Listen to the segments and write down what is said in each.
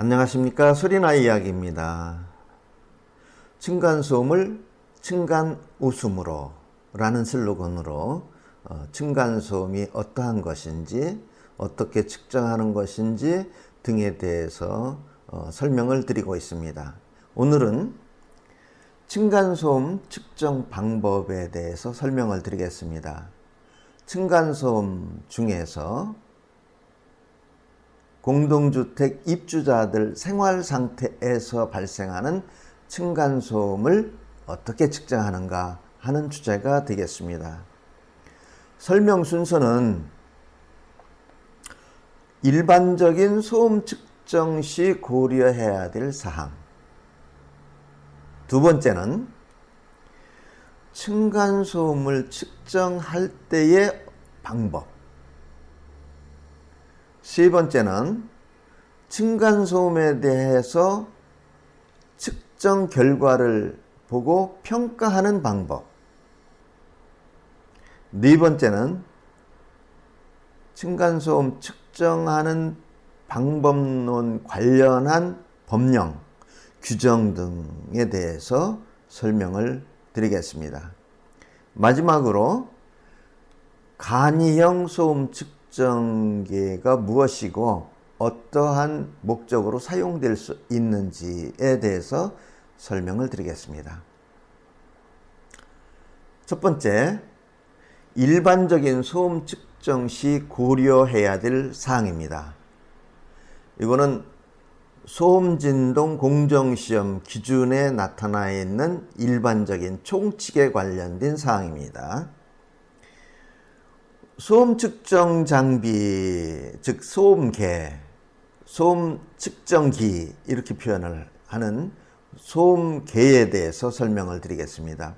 안녕하십니까. 소리나이 이야기입니다. 층간소음을 층간웃음으로 라는 슬로건으로 층간소음이 어떠한 것인지, 어떻게 측정하는 것인지 등에 대해서 설명을 드리고 있습니다. 오늘은 층간소음 측정 방법에 대해서 설명을 드리겠습니다. 층간소음 중에서 공동주택 입주자들 생활 상태에서 발생하는 층간소음을 어떻게 측정하는가 하는 주제가 되겠습니다. 설명 순서는 일반적인 소음 측정 시 고려해야 될 사항, 두 번째는 층간소음을 측정할 때의 방법, 세 번째는 층간소음에 대해서 측정 결과를 보고 평가하는 방법, 네 번째는 층간소음 측정하는 방법론 관련한 법령, 규정 등에 대해서 설명을 드리겠습니다. 마지막으로 간이형 소음 측정기가 무엇이고 어떠한 목적으로 사용될 수 있는지에 대해서 설명을 드리겠습니다. 첫 번째, 일반적인 소음 측정 시 고려해야 될 사항입니다. 이거는 소음진동 공정시험 기준에 나타나 있는 일반적인 총칙에 관련된 사항입니다. 소음 측정 장비, 즉 소음계, 소음 측정기 이렇게 표현을 하는 소음계에 대해서 설명을 드리겠습니다.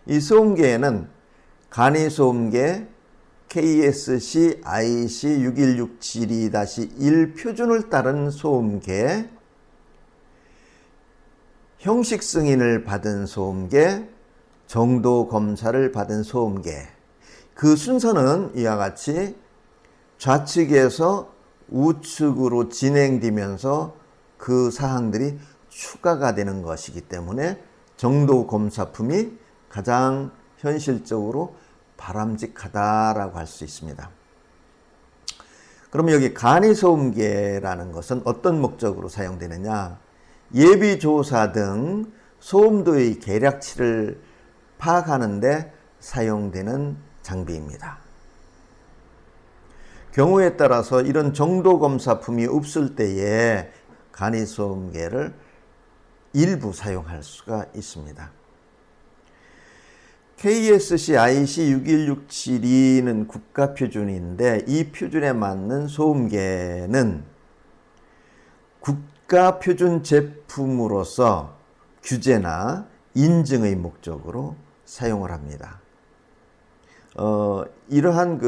이 소음계에는 간이소음계 KSC IC 61672-1 표준을 따른 소음계, 형식 승인을 받은 소음계, 정도 검사를 받은 소음계, 그 순서는 이와 같이 좌측에서 우측으로 진행되면서 그 사항들이 추가가 되는 것이기 때문에 정도 검사품이 가장 현실적으로 바람직하다라고 할 수 있습니다. 그럼 여기 간이소음계라는 것은 어떤 목적으로 사용되느냐? 예비조사 등 소음도의 계량치를 파악하는 데 사용되는 장비입니다. 경우에 따라서 이런 정도 검사품이 없을 때에 간이소음계를 일부 사용할 수가 있습니다. KSC IC 61672는 국가표준인데 이 표준에 맞는 소음계는 국가표준 제품으로서 규제나 인증의 목적으로 사용을 합니다. 이러한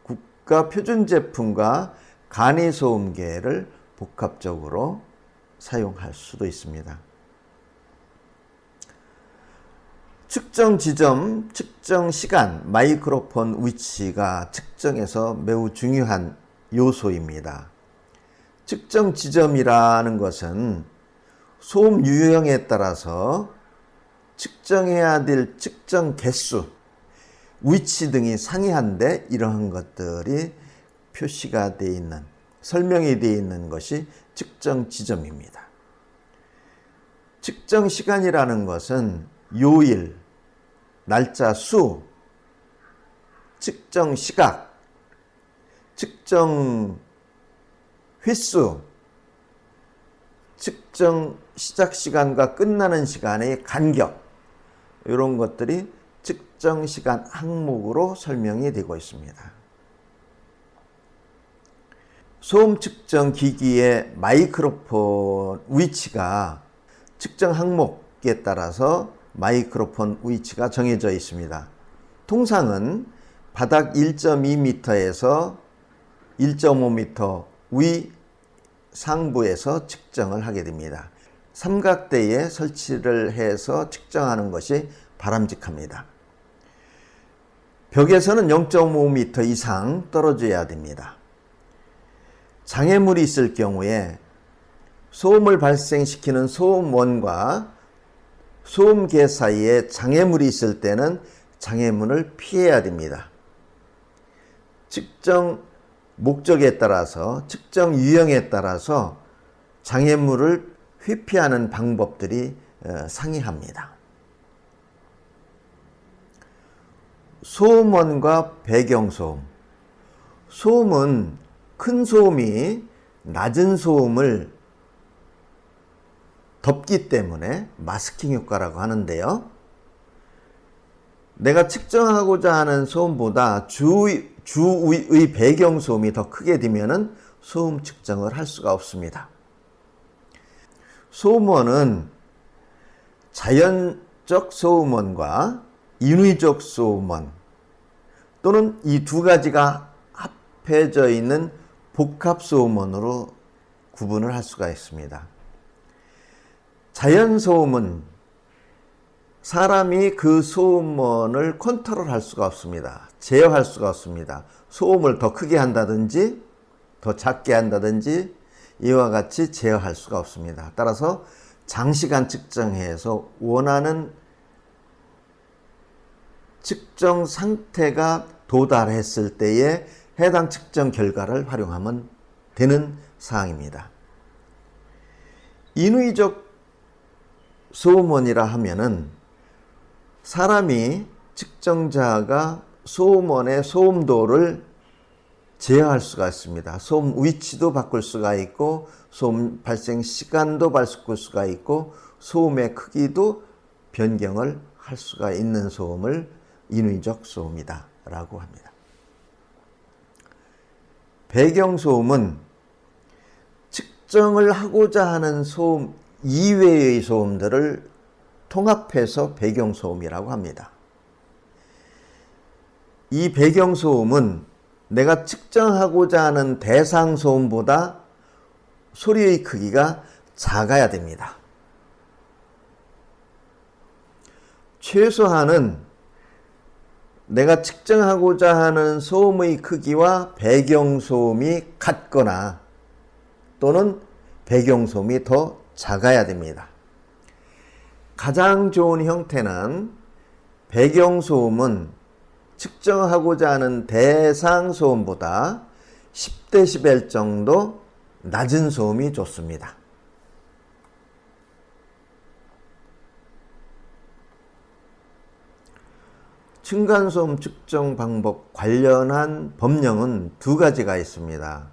국가 표준 제품과 간이소음계를 복합적으로 사용할 수도 있습니다. 측정 지점, 측정 시간, 마이크로폰 위치가 측정에서 매우 중요한 요소입니다. 측정 지점이라는 것은 소음 유형에 따라서 측정해야 될 측정 개수, 위치 등이 상이한데 이러한 것들이 표시가 되어 있는, 설명이 되어 있는 것이 측정 지점입니다. 측정 시간이라는 것은 요일, 날짜, 수, 측정 시각, 측정 횟수, 측정 시작 시간과 끝나는 시간의 간격, 이런 것들이 측정 시간 항목으로 설명이 되고 있습니다. 소음 측정 기기의 마이크로폰 위치가 측정 항목에 따라서 마이크로폰 위치가 정해져 있습니다. 통상은 바닥 1.2m에서 1.5m 위 상부에서 측정을 하게 됩니다. 삼각대에 설치를 해서 측정하는 것이 바람직합니다. 벽에서는 0.5m 이상 떨어져야 됩니다. 장애물이 있을 경우에 소음을 발생시키는 소음원과 소음계 사이에 장애물이 있을 때는 장애물을 피해야 됩니다. 측정 목적에 따라서, 측정 유형에 따라서 장애물을 회피하는 방법들이 상이합니다. 소음원과 배경소음. 소음은 큰 소음이 낮은 소음을 덮기 때문에 마스킹 효과라고 하는데요. 내가 측정하고자 하는 소음보다 주의 배경소음이 더 크게 되면 소음 측정을 할 수가 없습니다. 소음원은 자연적 소음원과 인위적 소음원 또는 이 두 가지가 합해져 있는 복합 소음원으로 구분을 할 수가 있습니다. 자연 소음은 사람이 그 소음원을 컨트롤할 수가 없습니다. 제어할 수가 없습니다. 소음을 더 크게 한다든지 더 작게 한다든지 이와 같이 제어할 수가 없습니다. 따라서 장시간 측정해서 원하는 측정 상태가 도달했을 때에 해당 측정 결과를 활용하면 되는 사항입니다. 인위적 소음원이라 하면은 사람이 측정자가 소음원의 소음도를 제어할 수가 있습니다. 소음 위치도 바꿀 수가 있고 소음 발생 시간도 바꿀 수가 있고 소음의 크기도 변경을 할 수가 있는 소음을 인위적 소음이다 라고 합니다. 배경소음은 측정을 하고자 하는 소음 이외의 소음들을 통합해서 배경소음이라고 합니다. 이 배경소음은 내가 측정하고자 하는 대상 소음보다 소리의 크기가 작아야 됩니다. 최소한은 내가 측정하고자 하는 소음의 크기와 배경소음이 같거나 또는 배경소음이 더 작아야 됩니다. 가장 좋은 형태는 배경소음은 측정하고자 하는 대상 소음보다 10dB 정도 낮은 소음이 좋습니다. 층간소음 측정 방법 관련한 법령은 두 가지가 있습니다.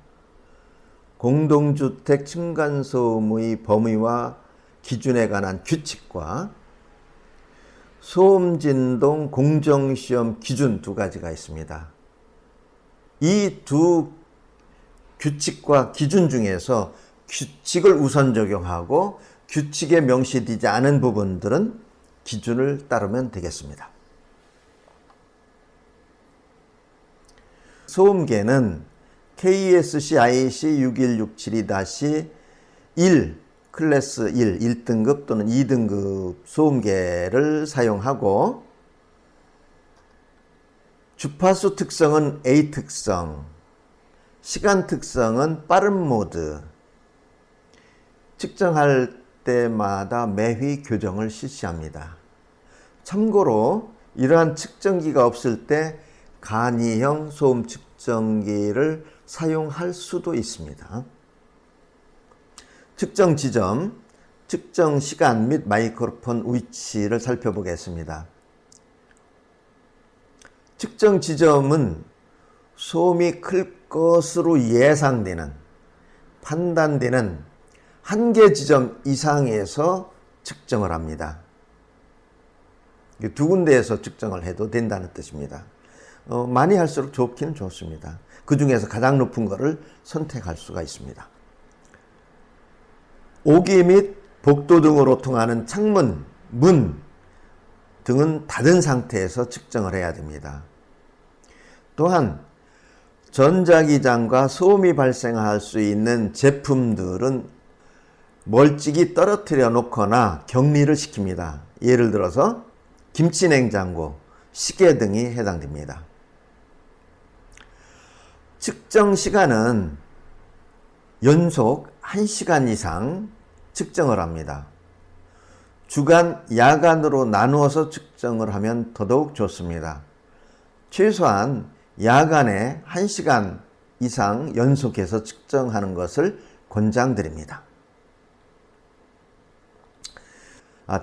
공동주택 층간소음의 범위와 기준에 관한 규칙과 소음진동 공정시험 기준 두 가지가 있습니다. 이 두 규칙과 기준 중에서 규칙을 우선 적용하고 규칙에 명시되지 않은 부분들은 기준을 따르면 되겠습니다. 소음계는 KSC IC 6167-1 클래스 1, 1등급 또는 2등급 소음계를 사용하고 주파수 특성은 A 특성, 시간 특성은 빠른 모드, 측정할 때마다 매휘 교정을 실시합니다. 참고로 이러한 측정기가 없을 때 간이형 소음 측정기를 사용할 수도 있습니다. 측정 지점, 측정 시간 및 마이크로폰 위치를 살펴보겠습니다. 측정 지점은 소음이 클 것으로 예상되는, 판단되는 한 개 지점 이상에서 측정을 합니다. 두 군데에서 측정을 해도 된다는 뜻입니다. 많이 할수록 좋기는 좋습니다. 그 중에서 가장 높은 것을 선택할 수가 있습니다. 오기 및 복도 등으로 통하는 창문, 문 등은 닫은 상태에서 측정을 해야 됩니다. 또한 전자기장과 소음이 발생할 수 있는 제품들은 멀찍이 떨어뜨려 놓거나 격리를 시킵니다. 예를 들어서 김치냉장고, 시계 등이 해당됩니다. 측정 시간은 연속 1시간 이상 측정을 합니다. 주간, 야간으로 나누어서 측정을 하면 더더욱 좋습니다. 최소한 야간에 1시간 이상 연속해서 측정하는 것을 권장드립니다.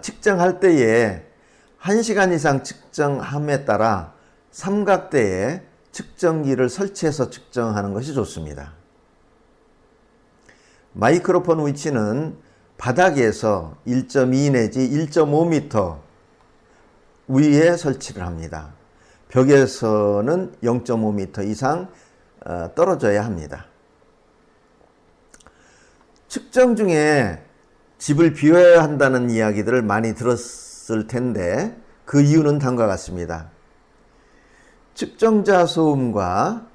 측정할 때에 1시간 이상 측정함에 따라 삼각대에 측정기를 설치해서 측정하는 것이 좋습니다. 마이크로폰 위치는 바닥에서 1.2 내지 1.5m 위에 설치를 합니다. 벽에서는 0.5m 이상 떨어져야 합니다. 측정 중에 집을 비워야 한다는 이야기들을 많이 들었을 텐데 그 이유는 다음과 같습니다. 측정자 소음과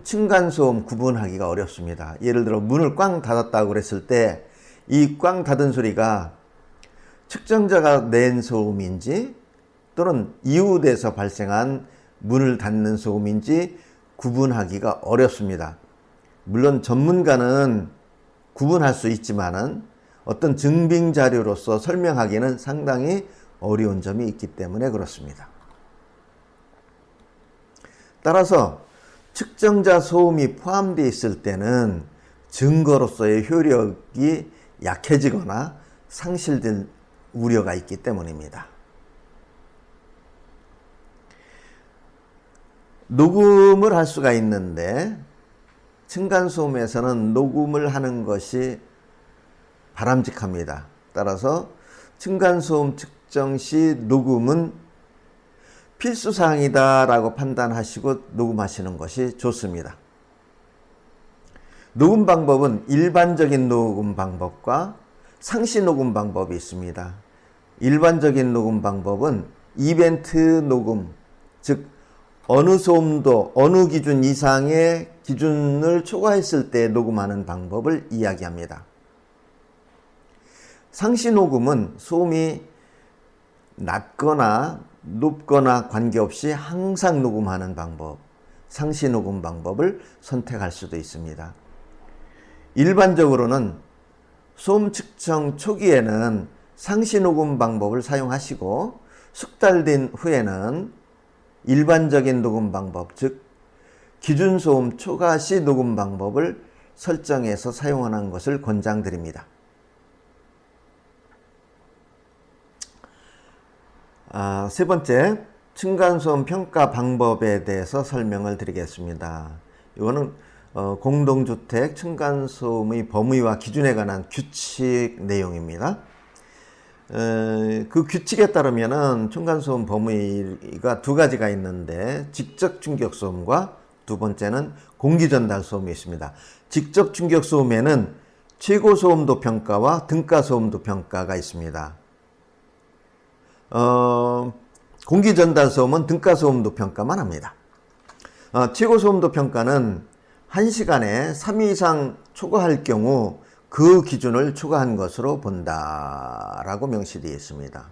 층간소음 구분하기가 어렵습니다. 예를 들어 문을 꽝 닫았다고 그랬을 때 이 꽝 닫은 소리가 측정자가 낸 소음인지 또는 이웃에서 발생한 문을 닫는 소음인지 구분하기가 어렵습니다. 물론 전문가는 구분할 수 있지만은 어떤 증빙 자료로서 설명하기는 상당히 어려운 점이 있기 때문에 그렇습니다. 따라서 측정자 소음이 포함되어 있을 때는 증거로서의 효력이 약해지거나 상실될 우려가 있기 때문입니다. 녹음을 할 수가 있는데 층간소음에서는 녹음을 하는 것이 바람직합니다. 따라서 층간소음 측정 시 녹음은 필수사항이다라고 판단하시고 녹음하시는 것이 좋습니다. 녹음 방법은 일반적인 녹음 방법과 상시 녹음 방법이 있습니다. 일반적인 녹음 방법은 이벤트 녹음, 즉 어느 소음도 어느 기준 이상의 기준을 초과했을 때 녹음하는 방법을 이야기합니다. 상시 녹음은 소음이 낮거나 높거나 관계없이 항상 녹음하는 방법, 상시 녹음 방법을 선택할 수도 있습니다. 일반적으로는 소음 측정 초기에는 상시 녹음 방법을 사용하시고 숙달된 후에는 일반적인 녹음 방법, 즉 기준 소음 초과 시 녹음 방법을 설정해서 사용하는 것을 권장드립니다. 세 번째, 층간소음 평가 방법에 대해서 설명을 드리겠습니다. 이거는 공동주택 층간소음의 범위와 기준에 관한 규칙 내용입니다. 그 규칙에 따르면은 층간소음 범위가 두 가지가 있는데 직접 충격 소음과 두 번째는 공기 전달 소음이 있습니다. 직접 충격 소음에는 최고 소음도 평가와 등가 소음도 평가가 있습니다. 공기 전달 소음은 등가 소음도 평가만 합니다. 최고 소음도 평가는 1시간에 3 이상 초과할 경우 그 기준을 초과한 것으로 본다라고 명시되어 있습니다.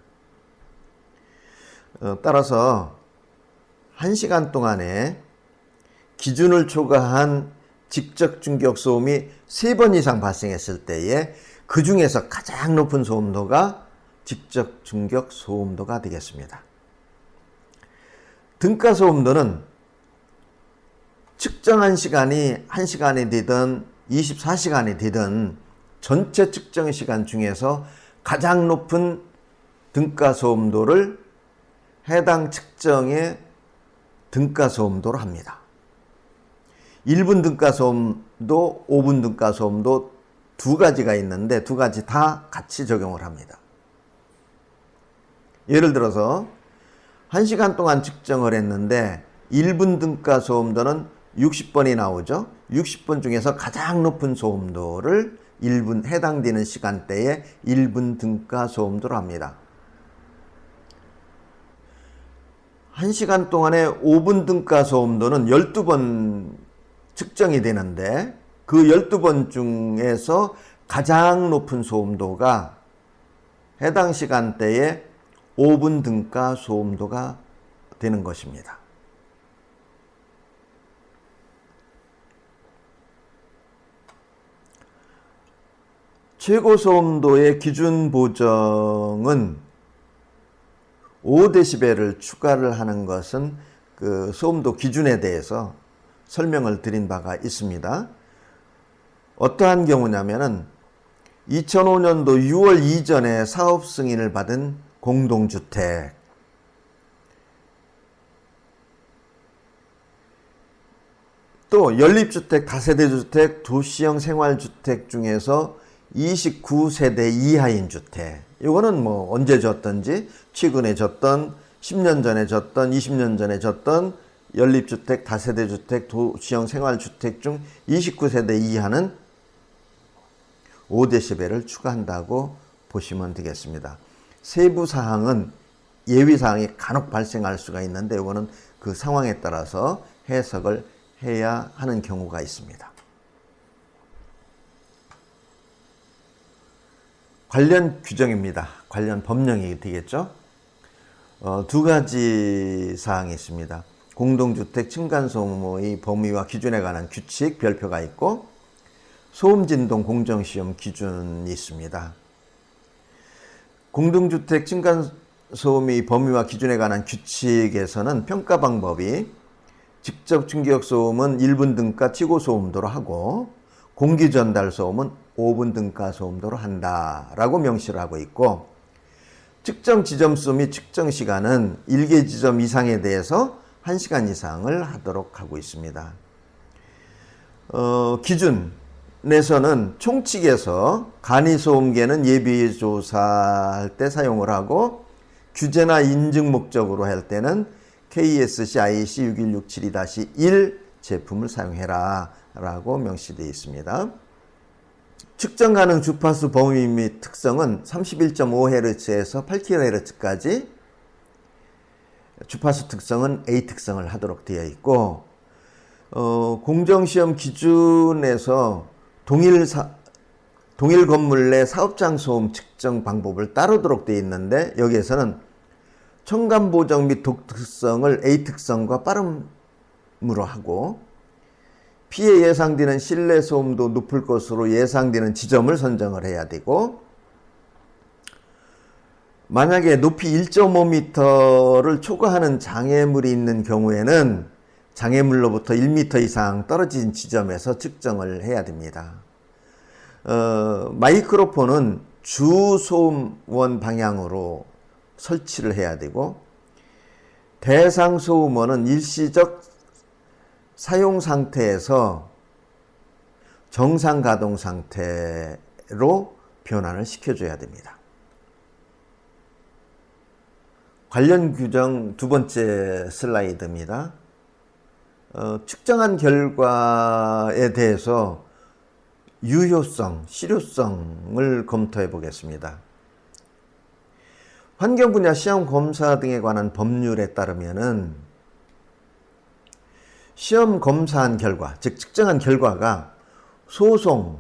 따라서 1시간 동안에 기준을 초과한 직접 충격 소음이 3번 이상 발생했을 때에 그 중에서 가장 높은 소음도가 직접 충격 소음도가 되겠습니다. 등가 소음도는 측정한 시간이 1시간이 되든 24시간이 되든 전체 측정 시간 중에서 가장 높은 등가 소음도를 해당 측정의 등가 소음도로 합니다. 1분 등가 소음도, 5분 등가 소음도 두 가지가 있는데 두 가지 다 같이 적용을 합니다. 예를 들어서 1시간 동안 측정을 했는데 1분 등가 소음도는 60번이 나오죠. 60번 중에서 가장 높은 소음도를 1분 해당되는 시간대에 1분 등가 소음도로 합니다. 1시간 동안에 5분 등가 소음도는 12번 측정이 되는데 그 12번 중에서 가장 높은 소음도가 해당 시간대에 5분 등가 소음도가 되는 것입니다. 최고 소음도의 기준 보정은 5dB를 추가를 하는 것은 그 소음도 기준에 대해서 설명을 드린 바가 있습니다. 어떠한 경우냐면은 2005년도 6월 이전에 사업 승인을 받은 공동주택, 또 연립주택, 다세대주택, 도시형 생활주택 중에서 29세대 이하인 주택, 이거는 뭐 언제 졌든지 최근에 졌던 10년 전에 졌던 20년 전에 졌던 연립주택, 다세대주택, 도시형 생활주택 중 29세대 이하는 5dB를 추가한다고 보시면 되겠습니다. 세부 사항은 예외 사항이 간혹 발생할 수가 있는데 이거는 그 상황에 따라서 해석을 해야 하는 경우가 있습니다. 관련 규정입니다. 관련 법령이 되겠죠. 두 가지 사항이 있습니다. 공동주택 층간소음의 범위와 기준에 관한 규칙, 별표가 있고 소음진동 공정시험 기준이 있습니다. 공동주택 층간소음의 범위와 기준에 관한 규칙에서는 평가 방법이 직접 충격 소음은 1분 등가 최고 소음도로 하고 공기 전달 소음은 5분 등가 소음도로 한다라고 명시를 하고 있고, 측정 지점수 및 측정 시간은 1개 지점 이상에 대해서 1시간 이상을 하도록 하고 있습니다. 기준에서는 총칙에서 간이소음계는 예비조사할 때 사용을 하고 규제나 인증 목적으로 할 때는 KSC IEC 61672-1 제품을 사용해라 라고 명시되어 있습니다. 측정 가능 주파수 범위 및 특성은 31.5Hz에서 8kHz까지, 주파수 특성은 A 특성을 하도록 되어 있고, 공정시험 기준에서 동일 건물 내 사업장 소음 측정 방법을 따르도록 되어 있는데, 여기에서는 청감 보정 및 독특성을 A 특성과 빠름으로 하고, 피해 예상되는 실내 소음도 높을 것으로 예상되는 지점을 선정을 해야 되고, 만약에 높이 1.5m를 초과하는 장애물이 있는 경우에는 장애물로부터 1m 이상 떨어진 지점에서 측정을 해야 됩니다. 마이크로폰은 주소음원 방향으로 설치를 해야 되고, 대상 소음원은 일시적 사용 상태에서 정상 가동 상태로 변환을 시켜줘야 됩니다. 관련 규정 두 번째 슬라이드입니다. 측정한 결과에 대해서 유효성, 실효성을 검토해 보겠습니다. 환경 분야 시험 검사 등에 관한 법률에 따르면은 시험 검사한 결과, 즉 측정한 결과가 소송,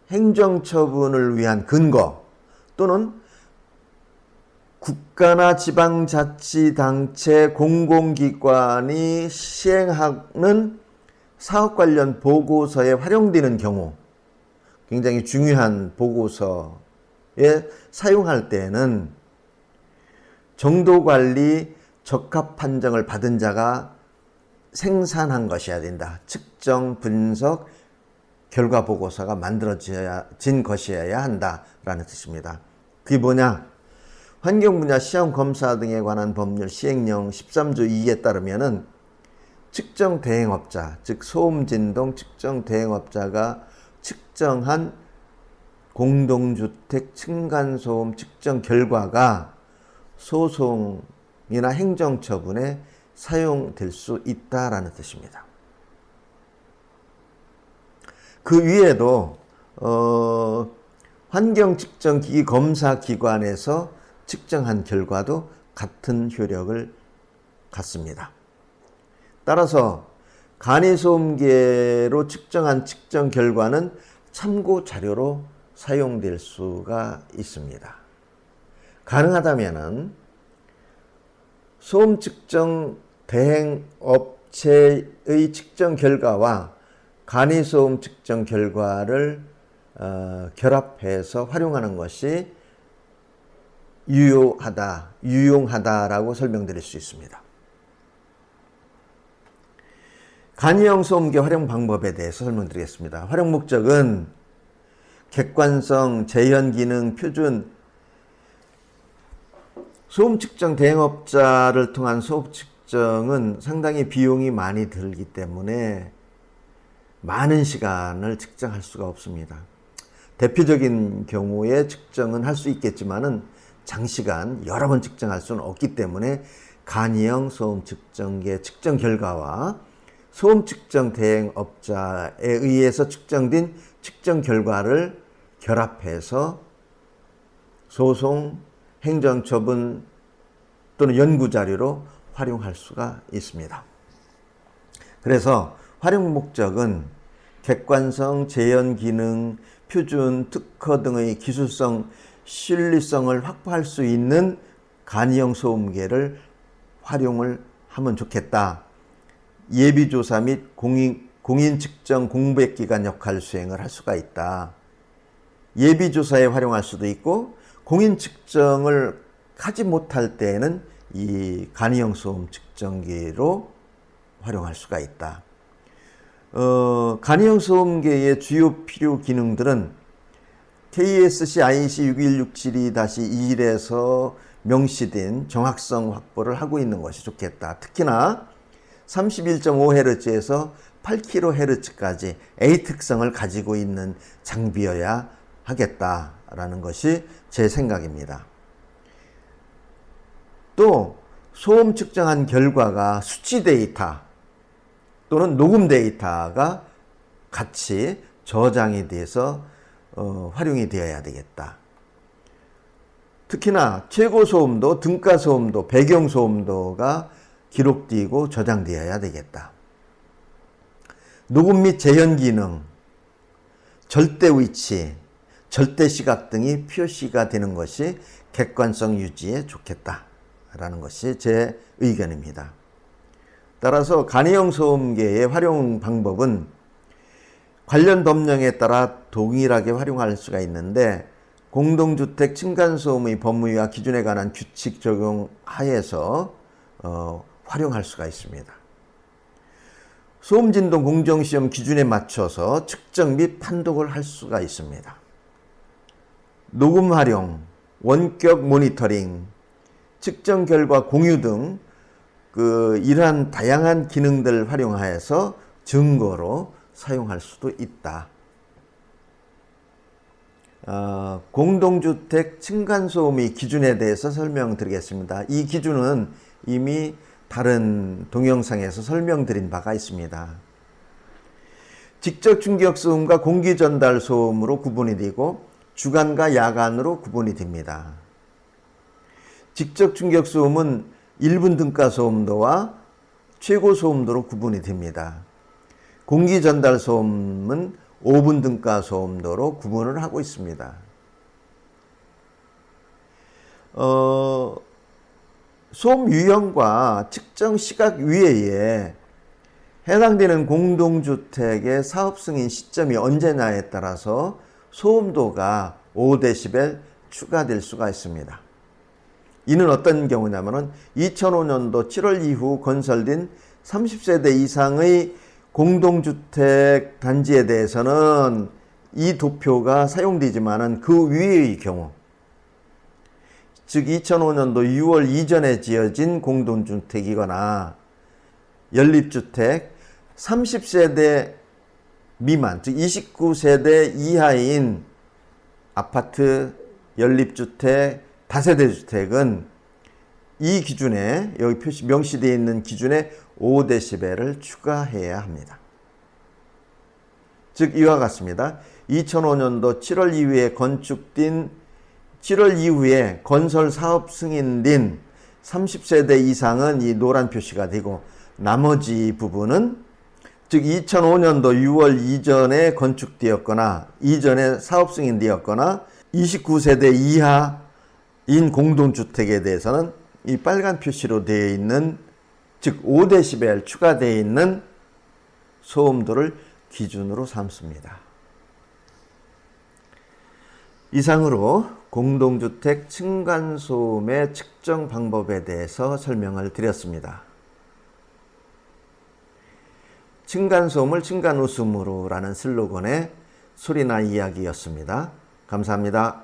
행정처분을 위한 근거 또는 국가나 지방자치단체 공공기관이 시행하는 사업 관련 보고서에 활용되는 경우, 굉장히 중요한 보고서에 사용할 때에는 정도관리 적합 판정을 받은 자가 생산한 것이어야 된다. 측정, 분석, 결과 보고서가 만들어진 것이어야 한다라는 뜻입니다. 그게 뭐냐? 환경 분야 시험 검사 등에 관한 법률 시행령 13조 2에 따르면은 측정 대행업자, 즉 소음 진동 측정 대행업자가 측정한 공동주택 층간소음 측정 결과가 소송이나 행정처분에 사용될 수 있다라는 뜻입니다. 그 위에도 환경측정기기 검사기관에서 측정한 결과도 같은 효력을 갖습니다. 따라서 간이소음계로 측정한 측정 결과는 참고 자료로 사용될 수가 있습니다. 가능하다면은 소음 측정 대행업체의 측정 결과와 간이소음 측정 결과를 결합해서 활용하는 것이 유용하다라고 설명드릴 수 있습니다. 간이형 소음기 활용 방법에 대해서 설명드리겠습니다. 활용 목적은 객관성, 재현 기능, 표준, 소음 측정 대행업자를 통한 소음 측정은 상당히 비용이 많이 들기 때문에 많은 시간을 측정할 수가 없습니다. 대표적인 경우에 측정은 할 수 있겠지만은 장시간 여러 번 측정할 수는 없기 때문에 간이형 소음 측정기의 측정 결과와 소음 측정 대행업자에 의해서 측정된 측정 결과를 결합해서 소송, 행정처분 또는 연구자료로 활용할 수가 있습니다. 그래서 활용 목적은 객관성, 재현 기능, 표준, 특허 등의 기술성, 신뢰성을 확보할 수 있는 간이형 소음계를 활용을 하면 좋겠다. 예비조사 및 공인측정 공백기간 역할 수행을 할 수가 있다. 예비조사에 활용할 수도 있고 공인측정을 하지 못할 때에는 이 간이형 소음 측정기로 활용할 수가 있다. 간이형 소음계의 주요 필요 기능들은 KSC IEC 61672-21에서 명시된 정확성 확보를 하고 있는 것이 좋겠다. 특히나 31.5Hz에서 8kHz까지 A 특성을 가지고 있는 장비여야 하겠다라는 것이 제 생각입니다. 또 소음 측정한 결과가 수치 데이터 또는 녹음 데이터가 같이 저장이 돼서 활용이 되어야 되겠다. 특히나 최고 소음도, 등가 소음도, 배경 소음도가 기록되고 저장되어야 되겠다. 녹음 및 재현 기능, 절대 위치, 절대 시각 등이 표시가 되는 것이 객관성 유지에 좋겠다라는 것이 제 의견입니다. 따라서 간이형 소음계의 활용 방법은 관련 법령에 따라 동일하게 활용할 수가 있는데 공동주택 층간소음의 법무와 기준에 관한 규칙 적용 하에서 활용할 수가 있습니다. 소음진동 공정시험 기준에 맞춰서 측정 및 판독을 할 수가 있습니다. 녹음 활용, 원격 모니터링, 측정 결과 공유 등 이러한 다양한 기능들을 활용하여서 증거로 사용할 수도 있다. 공동주택 층간소음의 기준에 대해서 설명드리겠습니다. 이 기준은 이미 다른 동영상에서 설명드린 바가 있습니다. 직접 충격 소음과 공기 전달 소음으로 구분이 되고 주간과 야간으로 구분이 됩니다. 직접 충격 소음은 1분 등가 소음도와 최고 소음도로 구분이 됩니다. 공기 전달 소음은 5분 등가 소음도로 구분을 하고 있습니다. 소음 유형과 측정 시각 위에 해당되는 공동주택의 사업 승인 시점이 언제냐에 따라서 소음도가 5dB 추가될 수가 있습니다. 이는 어떤 경우냐면 2005년도 7월 이후 건설된 30세대 이상의 공동주택 단지에 대해서는 이 도표가 사용되지만은 그 위의 경우, 즉 2005년도 6월 이전에 지어진 공동주택이거나 연립주택 30세대 미만, 즉 29세대 이하인 아파트, 연립주택, 다세대 주택은 이 기준에, 여기 명시되어 있는 기준에 5dB를 추가해야 합니다. 즉 이와 같습니다. 2005년도 7월 이후에 건축된 7월 이후에 건설 사업 승인된 30세대 이상은 이 노란 표시가 되고 나머지 부분은 즉 2005년도 6월 이전에 건축되었거나 이전에 사업 승인되었거나 29세대 이하인 공동주택에 대해서는 이 빨간 표시로 되어 있는 즉 5dB 추가되어 있는 소음도를 기준으로 삼습니다. 이상으로 공동주택 층간소음의 측정 방법에 대해서 설명을 드렸습니다. 층간소음을 층간웃음으로 라는 슬로건의 소리나 이야기였습니다. 감사합니다.